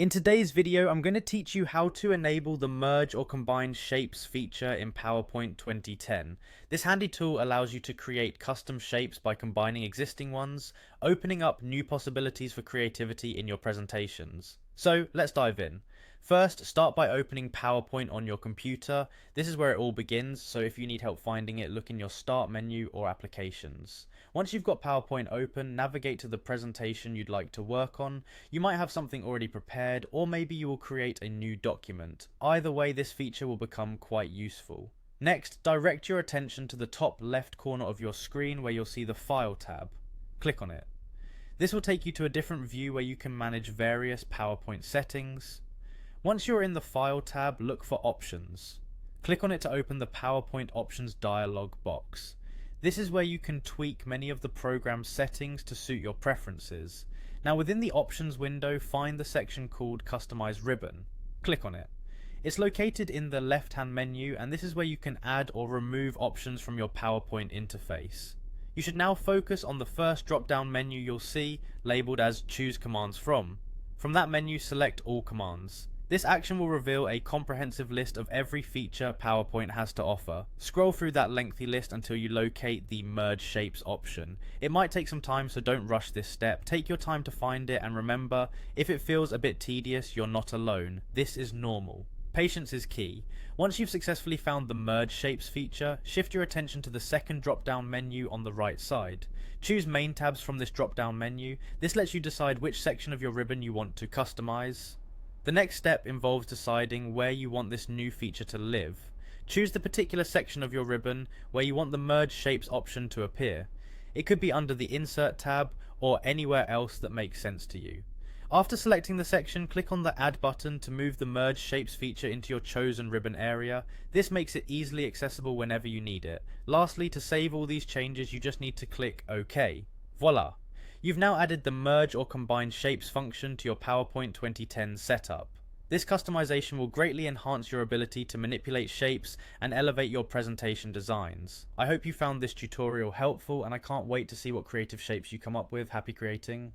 In today's video, I'm going to teach you how to enable the merge or combine shapes feature in PowerPoint 2010. This handy tool allows you to create custom shapes by combining existing ones, opening up new possibilities for creativity in your presentations. So let's dive in. First, start by opening PowerPoint on your computer. This is where it all begins, so if you need help finding it, look in your Start menu or Applications. Once you've got PowerPoint open, navigate to the presentation you'd like to work on. You might have something already prepared, or maybe you will create a new document. Either way, this feature will become quite useful. Next, direct your attention to the top left corner of your screen where you'll see the File tab. Click on it. This will take you to a different view where you can manage various PowerPoint settings. Once you're in the File tab, look for Options. Click on it to open the PowerPoint Options dialog box. This is where you can tweak many of the program's settings to suit your preferences. Now within the Options window, find the section called Customize Ribbon. Click on it. It's located in the left-hand menu, and this is where you can add or remove options from your PowerPoint interface. You should now focus on the first drop-down menu you'll see, labeled as Choose Commands From. From that menu, select All Commands. This action will reveal a comprehensive list of every feature PowerPoint has to offer. Scroll through that lengthy list until you locate the Merge Shapes option. It might take some time, so don't rush this step. Take your time to find it, and remember, if it feels a bit tedious, you're not alone. This is normal. Patience is key. Once you've successfully found the Merge Shapes feature, shift your attention to the second drop-down menu on the right side. Choose Main Tabs from this drop-down menu. This lets you decide which section of your ribbon you want to customize. The next step involves deciding where you want this new feature to live. Choose the particular section of your ribbon where you want the Merge Shapes option to appear. It could be under the Insert tab or anywhere else that makes sense to you. After selecting the section, click on the Add button to move the Merge Shapes feature into your chosen ribbon area. This makes it easily accessible whenever you need it. Lastly, to save all these changes, you just need to click OK. Voila! You've now added the Merge or Combine Shapes function to your PowerPoint 2010 setup. This customization will greatly enhance your ability to manipulate shapes and elevate your presentation designs. I hope you found this tutorial helpful, and I can't wait to see what creative shapes you come up with. Happy creating!